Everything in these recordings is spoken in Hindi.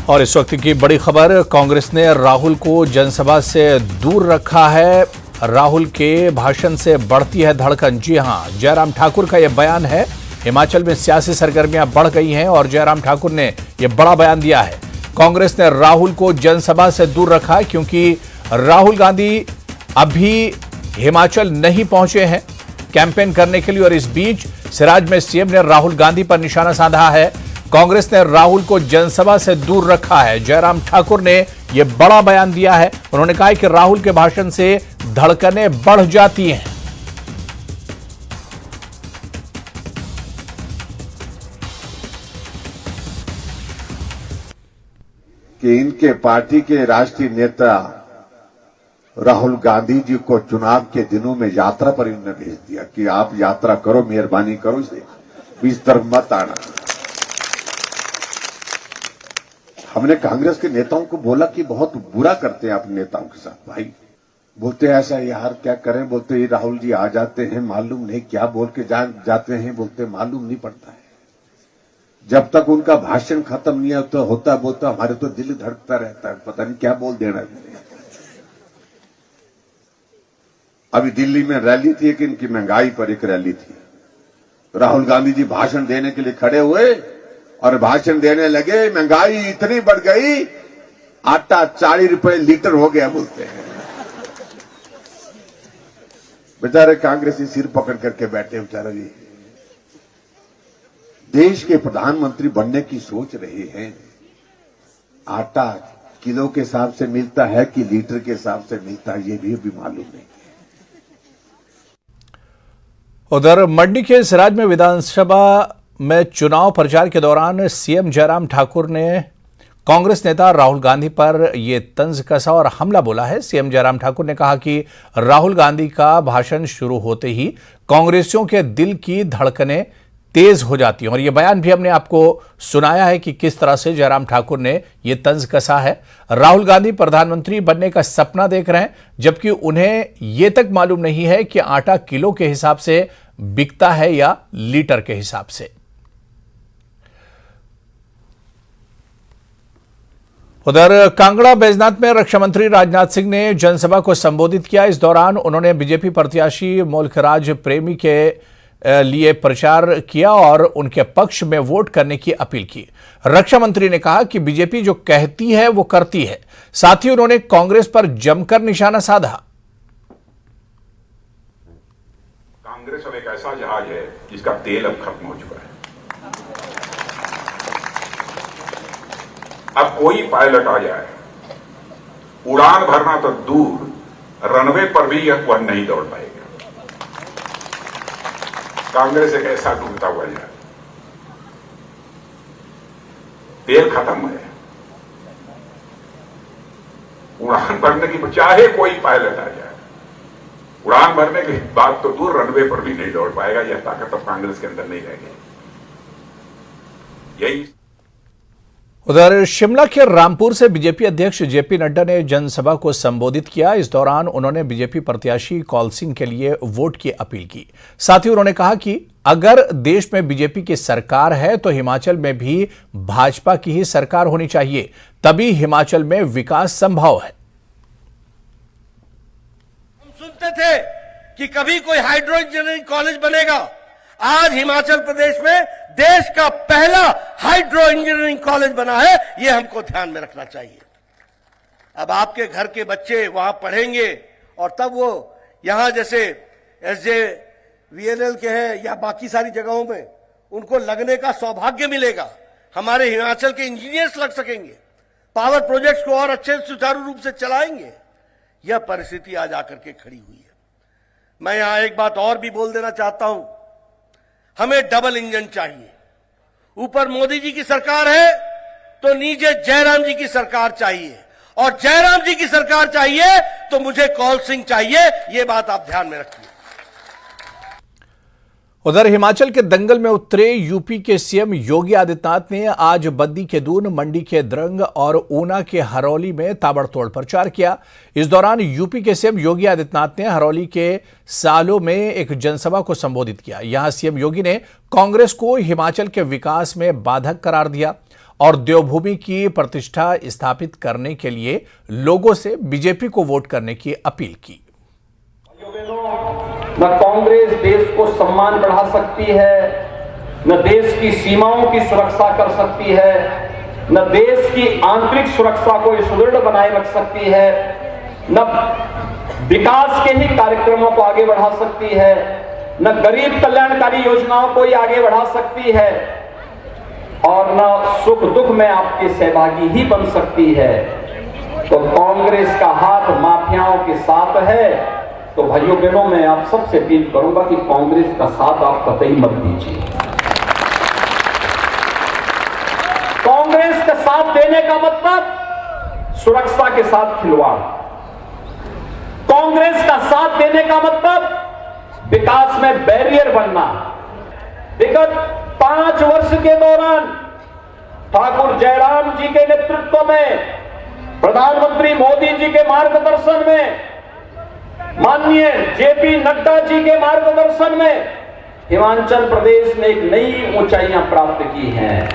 और इस वक्त की बड़ी खबर, कांग्रेस ने राहुल को जनसभा से दूर रखा है। राहुल के भाषण से बढ़ती है धड़कन। जी हां, जयराम ठाकुर का यह बयान है। हिमाचल में सियासी सरगर्मियां बढ़ गई हैं और जयराम ठाकुर ने यह बड़ा बयान दिया है। कांग्रेस ने राहुल को जनसभा से दूर रखा है क्योंकि राहुल गांधी अभी हिमाचल नहीं पहुंचे हैं कैंपेन करने के लिए, और इस बीच सिराज में सीएम ने राहुल गांधी पर निशाना साधा है। कांग्रेस ने राहुल को जनसभा से दूर रखा है। जयराम ठाकुर ने यह बड़ा बयान दिया है। उन्होंने कहा कि राहुल के भाषण से धड़कनें बढ़ जाती हैं। कि इनके पार्टी के राष्ट्रीय नेता राहुल गांधी जी को चुनाव के दिनों में यात्रा पर इन्होंने भेज दिया कि आप यात्रा करो, मेहरबानी करो, इस तरफ मत आना। हमने कांग्रेस के नेताओं को बोला कि बहुत बुरा करते हैं अपने नेताओं के साथ। भाई बोलते हैं ऐसा, यार क्या करें, बोलते ये राहुल जी आ जाते हैं, मालूम नहीं क्या बोल के जाते हैं, बोलते मालूम नहीं पड़ता है। जब तक उनका भाषण खत्म नहीं होता बोलता हमारे तो दिल धड़कता रहता है, पता नहीं क्या बोल देना है। अभी दिल्ली में रैली थी, एक इनकी महंगाई पर एक रैली थी। राहुल गांधी जी भाषण देने के लिए खड़े हुए और भाषण देने लगे, महंगाई इतनी बढ़ गई, आटा 40 रुपए लीटर हो गया बोलते हैं। बेचारे कांग्रेसी सिर पकड़ करके बैठे बेचारे जी। देश के प्रधानमंत्री बनने की सोच रहे हैं। आटा किलो के हिसाब से मिलता है कि लीटर के हिसाब से मिलता है, ये भी अभी मालूम नहीं। उधर मंडी के सिराज में विधानसभा में चुनाव प्रचार के दौरान सीएम जयराम ठाकुर ने कांग्रेस नेता राहुल गांधी पर यह तंज कसा और हमला बोला है। सीएम जयराम ठाकुर ने कहा कि राहुल गांधी का भाषण शुरू होते ही कांग्रेसियों के दिल की धड़कनें तेज हो जाती हैं, और यह बयान भी हमने आपको सुनाया है कि किस तरह से जयराम ठाकुर ने यह तंज कसा है। राहुल गांधी प्रधानमंत्री बनने का सपना देख रहे हैं, जबकि उन्हें यह तक मालूम नहीं है कि आटा किलो के हिसाब से बिकता है या लीटर के हिसाब से। उधर कांगड़ा बैजनाथ में रक्षा मंत्री राजनाथ सिंह ने जनसभा को संबोधित किया। इस दौरान उन्होंने बीजेपी प्रत्याशी मुल्कराज प्रेमी के लिए प्रचार किया और उनके पक्ष में वोट करने की अपील की। रक्षा मंत्री ने कहा कि बीजेपी जो कहती है वो करती है। साथ ही उन्होंने कांग्रेस पर जमकर निशाना साधा। कांग्रेस अब एक ऐसा जहाज है जिसका तेल अब खत्म हो चुका है। अब कोई पायलट आ जाए, उड़ान भरना तो दूर, रनवे पर भी वह नहीं दौड़ पाएगा। कांग्रेस एक ऐसा डूबता हुआ जहाज, तेल खत्म है, उड़ान भरने की चाहे कोई पायलट आ जाए, उड़ान भरने की बात तो दूर, रनवे पर भी नहीं दौड़ पाएगा। यह ताकत अब कांग्रेस के अंदर नहीं रह गई। यही उधर शिमला के रामपुर से बीजेपी अध्यक्ष जेपी नड्डा ने जनसभा को संबोधित किया। इस दौरान उन्होंने बीजेपी प्रत्याशी कौल सिंह के लिए वोट की अपील की। साथ ही उन्होंने कहा कि अगर देश में बीजेपी की सरकार है तो हिमाचल में भी भाजपा की ही सरकार होनी चाहिए, तभी हिमाचल में विकास संभव है। हम सुनते थे कि कभी कोई हाइड्रो इंजीनियरिंग कॉलेज बनेगा। आज हिमाचल प्रदेश में देश का पहला हाइड्रो इंजीनियरिंग कॉलेज बना है, यह हमको ध्यान में रखना चाहिए। अब आपके घर के बच्चे वहां पढ़ेंगे और तब वो यहां जैसे SJVNL के हैं या बाकी सारी जगहों में उनको लगने का सौभाग्य मिलेगा। हमारे हिमाचल के इंजीनियर्स लग सकेंगे, पावर प्रोजेक्ट्स को और अच्छे सुचारू रूप से चलाएंगे। यह परिस्थिति आज आकर के खड़ी हुई है। मैं यहां एक बात और भी बोल देना चाहता हूं, हमें डबल इंजन चाहिए। ऊपर मोदी जी की सरकार है तो नीचे जयराम जी की सरकार चाहिए, और जयराम जी की सरकार चाहिए तो मुझे कौल सिंह चाहिए। यह बात आप ध्यान में रखिए। उधर हिमाचल के दंगल में उतरे यूपी के सीएम योगी आदित्यनाथ ने आज बद्दी के दून, मंडी के द्रंग और ऊना के हरौली में ताबड़तोड़ प्रचार किया। इस दौरान यूपी के सीएम योगी आदित्यनाथ ने हरौली के सालों में एक जनसभा को संबोधित किया। यहां सीएम योगी ने कांग्रेस को हिमाचल के विकास में बाधक करार दिया और देवभूमि की प्रतिष्ठा स्थापित करने के लिए लोगों से बीजेपी को वोट करने की अपील की। न कांग्रेस देश को सम्मान बढ़ा सकती है, न देश की सीमाओं की सुरक्षा कर सकती है, न देश की आंतरिक सुरक्षा को सुदृढ़ बनाए रख सकती है, न विकास के ही कार्यक्रमों को आगे बढ़ा सकती है, न गरीब कल्याणकारी योजनाओं को ही आगे बढ़ा सकती है, और न सुख दुख में आपके सहभागी ही बन सकती है। तो कांग्रेस का हाथ माफियाओं के साथ है। तो भाइयों बहनों, मैं आप सबसे अपील करूंगा कि कांग्रेस का साथ आप कतई मत दीजिए। कांग्रेस का साथ देने का मतलब सुरक्षा के साथ खिलवाड़, कांग्रेस का साथ देने का मतलब विकास में बैरियर बनना। विगत 5 वर्ष के दौरान ठाकुर जयराम जी के नेतृत्व में, प्रधानमंत्री मोदी जी के मार्गदर्शन में, माननीय जेपी नड्डा जी के मार्गदर्शन में हिमाचल प्रदेश ने एक नई ऊंचाइयां प्राप्त की हैं।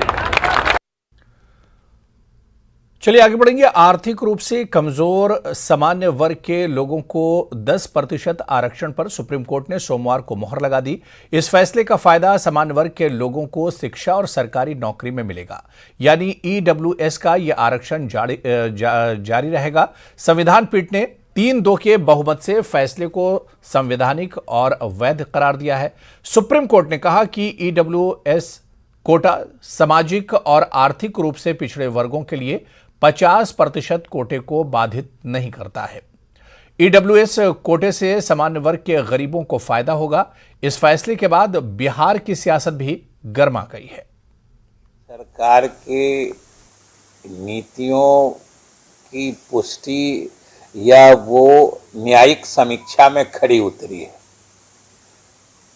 चलिए आगे बढ़ेंगे। आर्थिक रूप से कमजोर सामान्य वर्ग के लोगों को 10% आरक्षण पर सुप्रीम कोर्ट ने सोमवार को मोहर लगा दी। इस फैसले का फायदा सामान्य वर्ग के लोगों को शिक्षा और सरकारी नौकरी में मिलेगा, यानी ईडब्ल्यूएस का यह आरक्षण जारी रहेगा। संविधान पीठ ने 3-2 के बहुमत से फैसले को संवैधानिक और वैध करार दिया है। सुप्रीम कोर्ट ने कहा कि ईडब्ल्यूएस कोटा सामाजिक और आर्थिक रूप से पिछड़े वर्गों के लिए 50% कोटे को बाधित नहीं करता है। ईडब्ल्यूएस कोटे से सामान्य वर्ग के गरीबों को फायदा होगा। इस फैसले के बाद बिहार की सियासत भी गर्मा गई है। सरकार की नीतियों की पुष्टि या वो न्यायिक समीक्षा में खड़ी उतरी है।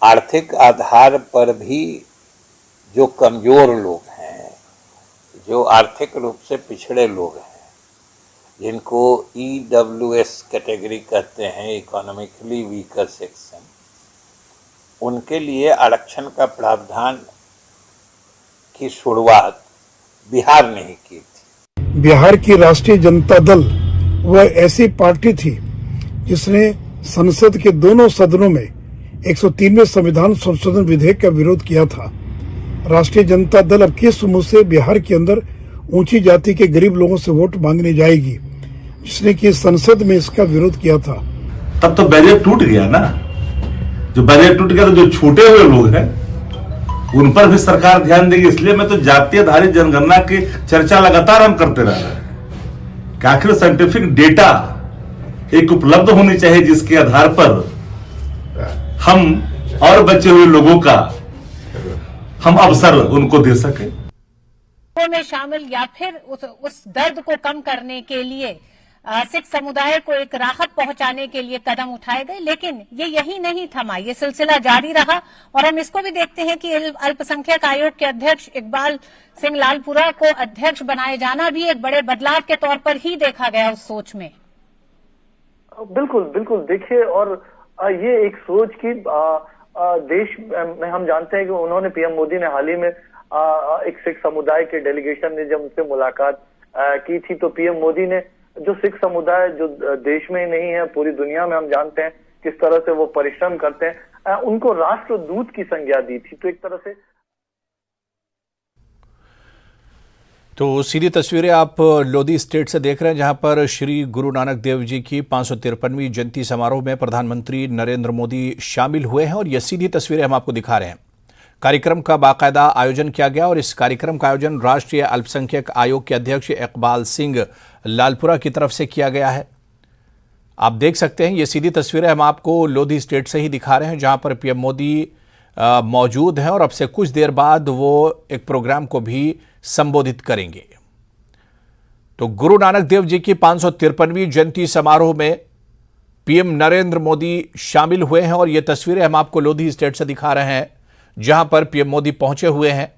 आर्थिक आधार पर भी जो कमजोर लोग हैं, जो आर्थिक रूप से पिछड़े लोग हैं, जिनको ईडब्ल्यूएस कैटेगरी कहते हैं, इकोनॉमिकली वीकर सेक्शन, उनके लिए आरक्षण का प्रावधान की शुरुआत बिहार ने ही की थी। बिहार की राष्ट्रीय जनता दल वह ऐसी पार्टी थी जिसने संसद के दोनों सदनों में 103वें संविधान संशोधन विधेयक का विरोध किया था। राष्ट्रीय जनता दल अब किस मुंह से बिहार के अंदर ऊंची जाति के गरीब लोगों से वोट मांगने जाएगी, जिसने कि संसद में इसका विरोध किया था। तब तो बैरियर टूट गया ना। जो बैरियर टूट गया तो जो छूटे हुए लोग हैं उन पर भी सरकार ध्यान देगी। इसलिए मैं तो जातीय आधारित जनगणना की चर्चा लगातार हम करते रह रहे हैं कि आखिर साइंटिफिक डेटा एक उपलब्ध होनी चाहिए जिसके आधार पर हम और बचे हुए लोगों का हम अवसर उनको दे सके। में शामिल या फिर उस दर्द को कम करने के लिए सिख समुदाय को एक राहत पहुंचाने के लिए कदम उठाए गए, लेकिन ये यही नहीं थमा, ये सिलसिला जारी रहा। और हम इसको भी देखते हैं कि अल्पसंख्यक आयोग के अध्यक्ष इकबाल सिंह लालपुरा को अध्यक्ष बनाए जाना भी एक बड़े बदलाव के तौर पर ही देखा गया उस सोच में। बिल्कुल बिल्कुल, देखिए, और ये एक सोच की देश में हम जानते हैं कि उन्होंने पीएम मोदी ने हाल ही में एक सिख समुदाय के डेलीगेशन ने जब उनसे मुलाकात की थी, तो पीएम मोदी ने जो सिख समुदाय जो देश में ही नहीं है, पूरी दुनिया में हम जानते हैं किस तरह से वो परिश्रम करते हैं, उनको राष्ट्रदूत की संज्ञा दी थी। तो एक तरह से तो सीधी तस्वीरें आप लोधी स्टेट से देख रहे हैं, जहां पर श्री गुरु नानक देव जी की 553वीं जयंती समारोह में प्रधानमंत्री नरेंद्र मोदी शामिल हुए हैं और ये सीधी तस्वीरें हम आपको दिखा रहे हैं। कार्यक्रम का बाकायदा आयोजन किया गया और इस कार्यक्रम का आयोजन राष्ट्रीय अल्पसंख्यक आयोग के अध्यक्ष इकबाल सिंह लालपुरा की तरफ से किया गया है। आप देख सकते हैं ये सीधी तस्वीरें हम आपको लोधी स्टेट से ही दिखा रहे हैं, जहां पर पीएम मोदी मौजूद हैं और अब से कुछ देर बाद वो एक प्रोग्राम को भी संबोधित करेंगे। तो गुरु नानक देव जी की 553वीं जयंती समारोह में पीएम नरेंद्र मोदी शामिल हुए हैं और ये तस्वीरें हम आपको लोधी स्टेट से दिखा रहे हैं, जहां पर पीएम मोदी पहुंचे हुए हैं।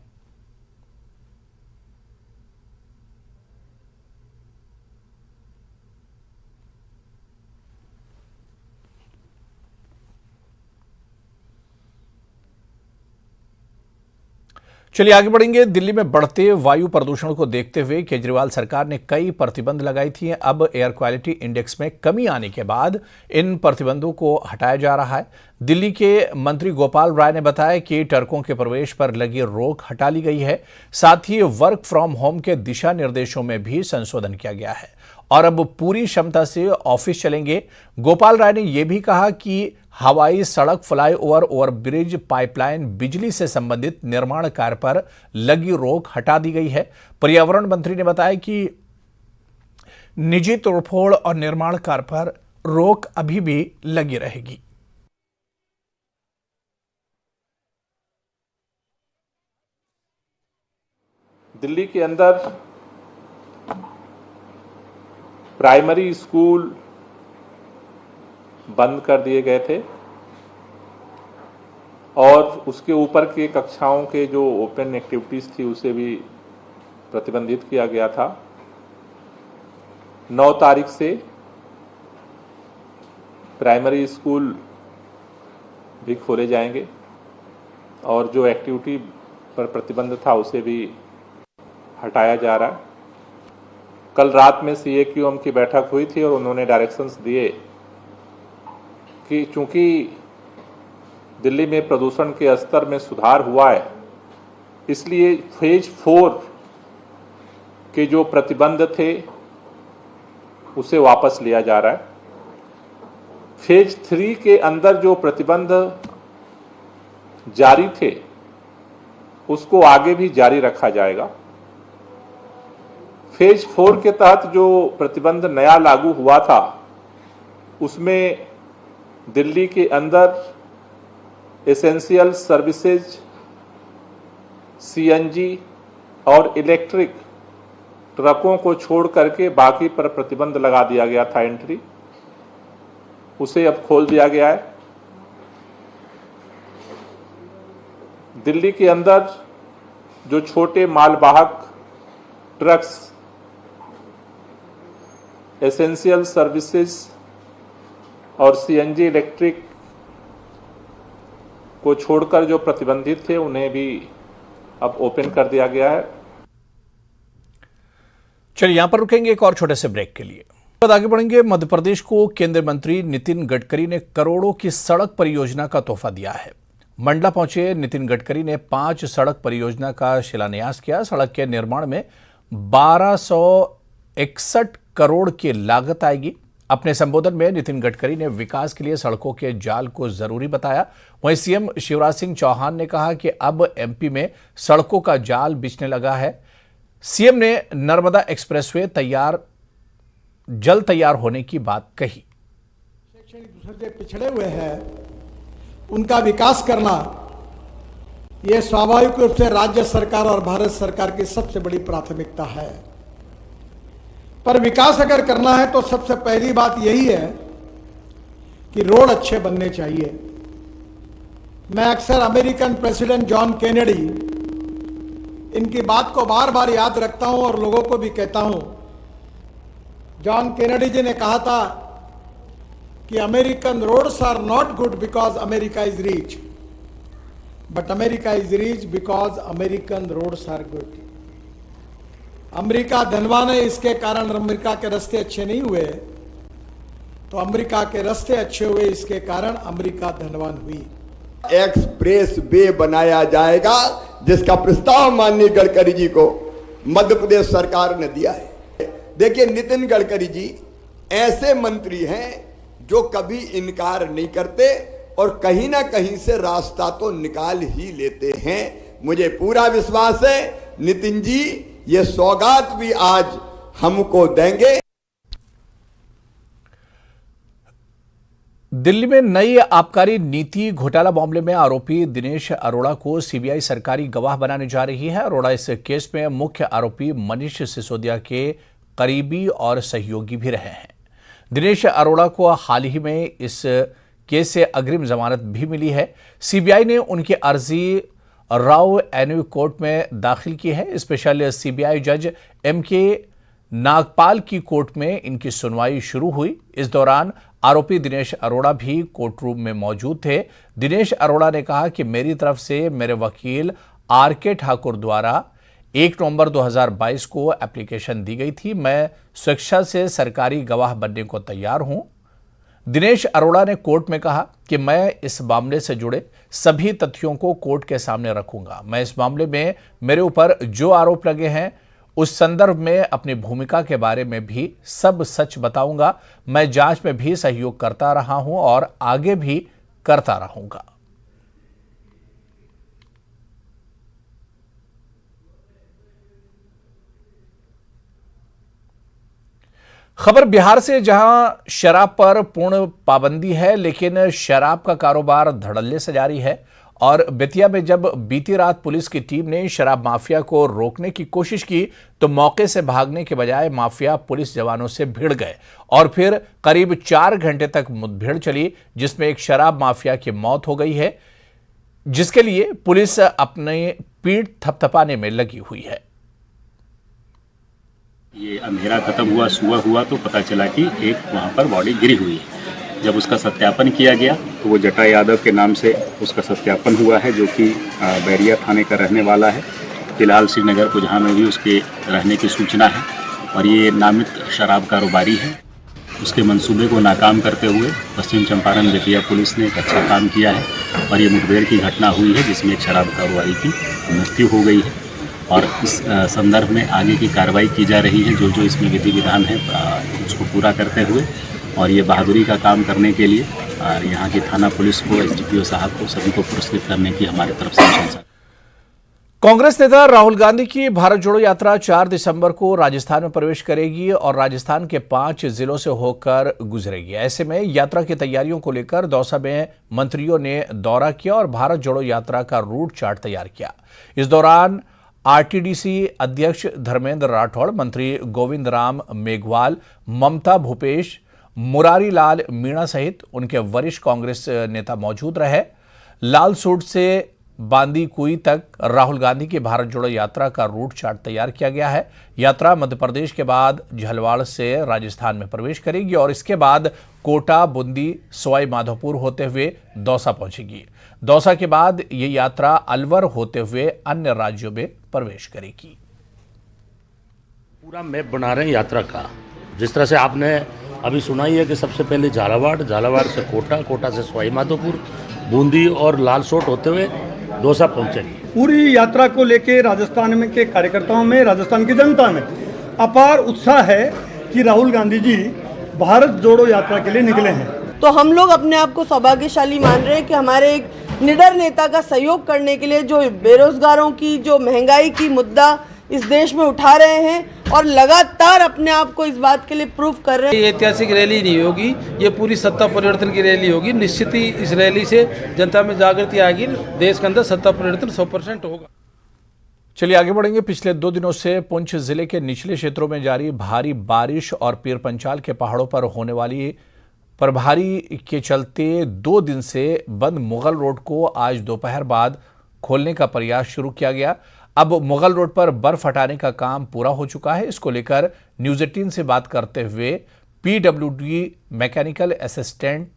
चलिए आगे बढ़ेंगे। दिल्ली में बढ़ते वायु प्रदूषण को देखते हुए केजरीवाल सरकार ने कई प्रतिबंध लगाई थी। अब एयर क्वालिटी इंडेक्स में कमी आने के बाद इन प्रतिबंधों को हटाया जा रहा है। दिल्ली के मंत्री गोपाल राय ने बताया कि ट्रकों के प्रवेश पर लगी रोक हटा ली गई है। साथ ही वर्क फ्रॉम होम के दिशा निर्देशों में भी संशोधन किया गया है और अब पूरी क्षमता से ऑफिस चलेंगे। गोपाल राय ने यह भी कहा कि हवाई, सड़क, फ्लाईओवर, ओवरब्रिज, पाइपलाइन, बिजली से संबंधित निर्माण कार्य पर लगी रोक हटा दी गई है। पर्यावरण मंत्री ने बताया कि निजी तोड़फोड़ और निर्माण कार्य पर रोक अभी भी लगी रहेगी। दिल्ली के अंदर प्राइमरी स्कूल बंद कर दिए गए थे और उसके ऊपर के कक्षाओं के जो ओपन एक्टिविटीज थी उसे भी प्रतिबंधित किया गया था। 9 तारीख से प्राइमरी स्कूल भी खोले जाएंगे और जो एक्टिविटी पर प्रतिबंध था उसे भी हटाया जा रहा है। कल रात में CAQM की बैठक हुई थी और उन्होंने डायरेक्शंस दिए कि चूंकि दिल्ली में प्रदूषण के स्तर में सुधार हुआ है, इसलिए फेज 4 के जो प्रतिबंध थे उसे वापस लिया जा रहा है। फेज 3 के अंदर जो प्रतिबंध जारी थे उसको आगे भी जारी रखा जाएगा। फेज 4 के तहत जो प्रतिबंध नया लागू हुआ था उसमें दिल्ली के अंदर एसेंशियल सर्विसेज, CNG और इलेक्ट्रिक ट्रकों को छोड़ करके बाकी पर प्रतिबंध लगा दिया गया था एंट्री, उसे अब खोल दिया गया है। दिल्ली के अंदर जो छोटे मालवाहक ट्रक्स, एसेंशियल सर्विसेज और CNG इलेक्ट्रिक को छोड़कर जो प्रतिबंधित थे उन्हें भी अब ओपन कर दिया गया है। चलिए यहां पर रुकेंगे एक और छोटे से ब्रेक के लिए। बाद आगे बढ़ेंगे। मध्य प्रदेश को केंद्रीय मंत्री नितिन गडकरी ने करोड़ों की सड़क परियोजना का तोहफा दिया है। मंडला पहुंचे नितिन गडकरी ने 5 सड़क परियोजना का शिलान्यास किया। सड़क के निर्माण में 1261 करोड़ की लागत आएगी। अपने संबोधन में नितिन गडकरी ने विकास के लिए सड़कों के जाल को जरूरी बताया। वहीं सीएम शिवराज सिंह चौहान ने कहा कि अब MP में सड़कों का जाल बिछने लगा है। सीएम ने नर्मदा एक्सप्रेसवे जल्द तैयार होने की बात कही। शैक्षणिक दूसरे से पिछड़े हुए हैं, उनका विकास करना यह स्वाभाविक रूप से राज्य सरकार और भारत सरकार की सबसे बड़ी प्राथमिकता है। पर विकास अगर करना है तो सबसे पहली बात यही है कि रोड अच्छे बनने चाहिए। मैं अक्सर अमेरिकन प्रेसिडेंट जॉन केनेडी, इनकी बात को बार बार याद रखता हूं और लोगों को भी कहता हूं। जॉन केनेडी जी ने कहा था कि American roads are not good because America is rich, but America is rich because American roads are good. America धनवान है, इसके कारण अमेरिका के रास्ते अच्छे नहीं हुए, तो अमेरिका के रास्ते अच्छे हुए, इसके कारण अमेरिका धनवान हुई। एक्सप्रेस वे बनाया जाएगा जिसका प्रस्ताव माननीय गडकरी जी को मध्य प्रदेश सरकार ने दिया है। देखिए, नितिन गडकरी जी ऐसे मंत्री हैं जो कभी इनकार नहीं करते और कहीं ना कहीं से रास्ता तो निकाल ही लेते हैं। मुझे पूरा विश्वास है नितिन जी ये सौगात भी आज हमको देंगे। दिल्ली में नई आबकारी नीति घोटाला मामले में आरोपी दिनेश अरोड़ा को सीबीआई सरकारी गवाह बनाने जा रही है। अरोड़ा इस केस में मुख्य आरोपी मनीष सिसोदिया के करीबी और सहयोगी भी रहे हैं। दिनेश अरोड़ा को हाल ही में इस केस से अग्रिम जमानत भी मिली है। सीबीआई ने उनकी अर्जी राव एवेन्यू कोर्ट में दाखिल की है। स्पेशल सीबीआई जज MK नागपाल की कोर्ट में इनकी सुनवाई शुरू हुई। इस दौरान आरोपी दिनेश अरोड़ा भी कोर्ट रूम में मौजूद थे। दिनेश अरोड़ा ने कहा कि मेरी तरफ से मेरे वकील RK ठाकुर द्वारा 1 नवंबर 2022 को एप्लीकेशन दी गई थी। मैं स्वेच्छा से सरकारी गवाह बनने को तैयार हूं। दिनेश अरोड़ा ने कोर्ट में कहा कि मैं इस मामले से जुड़े सभी तथ्यों को कोर्ट के सामने रखूंगा। मैं इस मामले में मेरे ऊपर जो आरोप लगे हैं उस संदर्भ में अपनी भूमिका के बारे में भी सब सच बताऊंगा। मैं जांच में भी सहयोग करता रहा हूं और आगे भी करता रहूंगा। खबर बिहार से, जहां शराब पर पूर्ण पाबंदी है लेकिन शराब का कारोबार धड़ल्ले से जारी है। और बेतिया में जब बीती रात पुलिस की टीम ने शराब माफिया को रोकने की कोशिश की तो मौके से भागने के बजाय माफिया पुलिस जवानों से भिड़ गए और फिर करीब 4 घंटे तक मुठभेड़ चली, जिसमें एक शराब माफिया की मौत हो गई है, जिसके लिए पुलिस अपने पीठ थपथपाने में लगी हुई है। ये अंधेरा खत्म हुआ, सुबह हुआ तो पता चला कि एक वहाँ पर बॉडी गिरी हुई है। जब उसका सत्यापन किया गया तो वो जटा यादव के नाम से उसका सत्यापन हुआ है, जो कि बैरिया थाने का रहने वाला है। फिलहाल श्रीनगर कुजहा में भी उसके रहने की सूचना है और ये नामित शराब कारोबारी है। उसके मंसूबे को नाकाम करते हुए पश्चिम चंपारण बेतिया पुलिस ने एक अच्छा काम किया है और ये मुठभेड़ की घटना हुई है जिसमें एक शराब कारोबारी की मृत्यु हो गई है। और इस संदर्भ में आगे की कार्रवाई की जा रही है, जो इसमें विधि विधान है उसको पूरा करते हुए। और ये बहादुरी का काम करने के लिए यहाँ की थाना पुलिस को, SDPO साहब को, सभी को पुरस्कृत करने की हमारी तरफ से प्रशंसा। कांग्रेस नेता राहुल गांधी की भारत जोड़ो यात्रा 4 दिसंबर को राजस्थान में प्रवेश करेगी और राजस्थान के 5 जिलों से होकर गुजरेगी। ऐसे में यात्रा की तैयारियों को लेकर दौसा में मंत्रियों ने दौरा किया और भारत जोड़ो यात्रा का रूट चार्ट तैयार किया। इस दौरान RTDC अध्यक्ष धर्मेंद्र राठौड़, मंत्री गोविंद राम मेघवाल, ममता भूपेश, मुरारी लाल मीणा सहित उनके वरिष्ठ कांग्रेस नेता मौजूद रहे। लाल सूट से बांदी कुई तक राहुल गांधी की भारत जोड़ो यात्रा का रूट चार्ट तैयार किया गया है। यात्रा मध्य प्रदेश के बाद झलवाड़ से राजस्थान में प्रवेश करेगी और इसके बाद कोटा, बूंदी, सवाई माधोपुर होते हुए दौसा पहुंचेगी। दौसा के बाद ये यात्रा अलवर होते हुए अन्य राज्यों में प्रवेश करेगी। पूरा मैप बना रहे हैं यात्रा का। जिस तरह से आपने अभी सुना ही है कि सबसे पहले झालावाड़, झालावाड़ से कोटा, कोटा से सवाई माधोपुर, बूंदी और लालसोट होते हुए दौसा पहुंचेगी। पूरी यात्रा को लेकर राजस्थान में के कार्यकर्ताओं में, राजस्थान की जनता में अपार उत्साह है कि राहुल गांधी जी भारत जोड़ो यात्रा के लिए निकले हैं। तो हम लोग अपने आप को सौभाग्यशाली मान रहे हैं कि हमारे एक निडर नेता का सहयोग करने के लिए जो बेरोजगारों की, जो महंगाई की मुद्दा इस देश में उठा रहे हैं और लगातार अपने आप को इस बात के लिए प्रूव कर रहे हैं। ये ऐतिहासिक रैली नहीं होगी, ये पूरी सत्ता परिवर्तन की रैली होगी। निश्चित ही इस रैली से जनता में जागृति आएगी, देश के अंदर सत्ता परिवर्तन 100% होगा। चलिए आगे बढ़ेंगे। पिछले 2 दिनों से पुंछ जिले के निचले क्षेत्रों में जारी भारी बारिश और पीर पंचाल के पहाड़ों पर होने वाली बर्फबारी के चलते 2 दिन से बंद मुगल रोड को आज दोपहर बाद खोलने का प्रयास शुरू किया गया। अब मुगल रोड पर बर्फ हटाने का काम पूरा हो चुका है। इसको लेकर न्यूज 18 से बात करते हुए PWD mechanical assistant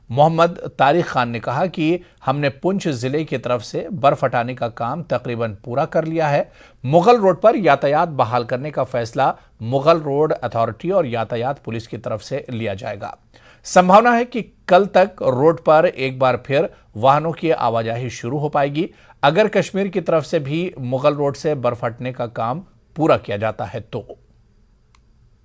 Mohammad Tariq Khan ने कहा कि हमने पुंछ जिले की तरफ से बर्फ हटाने का काम तकरीबन पूरा कर लिया है। मुगल रोड पर यातायात बहाल करने का फैसला मुगल रोड अथॉरिटी और यातायात पुलिस की तरफ से लिया जाएगा। संभावना है कि कल तक रोड पर एक बार फिर वाहनों की आवाजाही शुरू हो पाएगी, अगर कश्मीर की तरफ से भी मुगल रोड से बर्फ हटने का काम पूरा किया जाता है तो।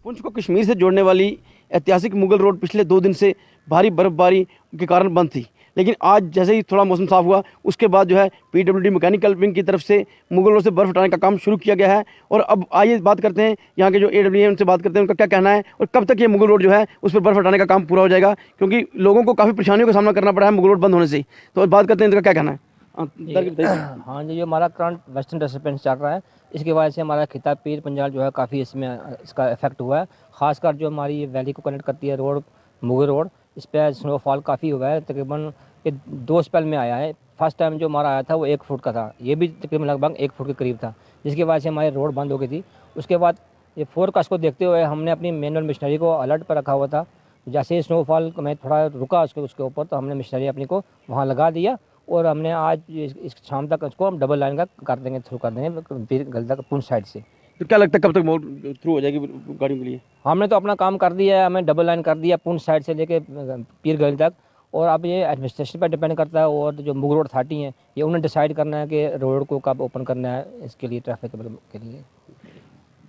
पुंछ को कश्मीर से जोड़ने वाली ऐतिहासिक मुगल रोड पिछले 2 दिन से भारी बर्फबारी के कारण बंद थी, लेकिन आज जैसे ही थोड़ा मौसम साफ हुआ उसके बाद जो है PWD मैकेनिकल विंग की तरफ से मुगल रोड से बर्फ हटाने का काम शुरू किया गया है। और अब आइए बात करते हैं यहाँ के जो AWM से बात करते हैं उनका क्या कहना है और कब तक ये मुगल रोड जो है उस पर बर्फ हटाने का काम पूरा हो जाएगा, क्योंकि लोगों को काफ़ी परेशानियों का सामना करना पड़ा है मुगल रोड बंद होने से। तो बात करते हैं इनका क्या कहना है। हाँ जी, जो हमारा करंट वेस्टर्न डिस्टर्बेंस चल रहा है इसकी वजह से हमारा खिताब पीर पंजाल जो है काफ़ी इसमें इसका इफेक्ट हुआ है। खासकर जो हमारी ये वैली को कनेक्ट करती है रोड, मुगल रोड, इस पर स्नोफॉल काफ़ी हुआ है। तकरीबन 2 स्पेल में आया है। फर्स्ट टाइम जो हमारा आया था वो 1 फुट का था, ये भी तकरीबन लगभग 1 फुट के करीब था, जिसकी वजह से हमारी रोड बंद हो गई थी। उसके बाद ये फोरकास्ट को देखते हुए हमने अपनी मैनुअल मशीनरी को अलर्ट पर रखा हुआ था। जैसे ही स्नोफॉल में थोड़ा रुका उसके ऊपर तो हमने मशीनरी अपनी को वहाँ लगा दिया और हमने आज इस शाम तक इसको हम डबल लाइन का कर देंगे, थ्रू कर देंगे पीर गली तक पुंछ साइड से। तो क्या लगता है कब तक थ्रू हो जाएगी गाड़ियों के लिए? हमने तो अपना काम कर दिया है, हमें डबल लाइन कर दिया पुंछ साइड से लेके पीर गली तक, और अब ये एडमिनिस्ट्रेशन पर डिपेंड करता है और जो मुगल रोड अथॉरिटी है ये उन्हें डिसाइड करना है कि रोड को कब ओपन करना है इसके लिए, ट्रैफिक के लिए।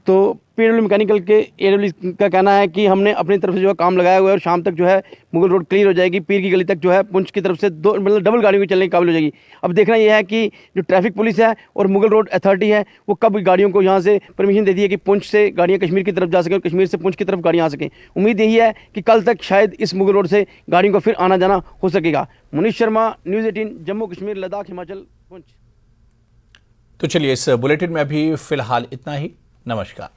तो पीडब्ल्यू मैकेनिकल के एडब्ल्यू का कहना है कि हमने अपनी तरफ से जो है काम लगाया हुआ है और शाम तक जो है मुगल रोड क्लियर हो जाएगी, पीर की गली तक जो है पुंछ की तरफ से दो मतलब डबल गाड़ियों की चलने के काबिल हो जाएगी। अब देखना यह है कि जो ट्रैफिक पुलिस है और मुगल रोड अथॉरिटी है वो कब गाड़ियों को यहाँ से परमिशन देती है कि पुंछ से गाड़ियाँ कश्मीर की तरफ जा सकें और कश्मीर से पुंछ की तरफ गाड़ियाँ आ सकें। उम्मीद यही है कि कल तक शायद इस मुगल रोड से गाड़ियों का फिर आना जाना हो सकेगा। मुनीश शर्मा, न्यूज़ 18, जम्मू कश्मीर, लद्दाख, हिमाचल, पुंछ। तो चलिए इस बुलेटिन में अभी फिलहाल इतना ही। नमस्कार।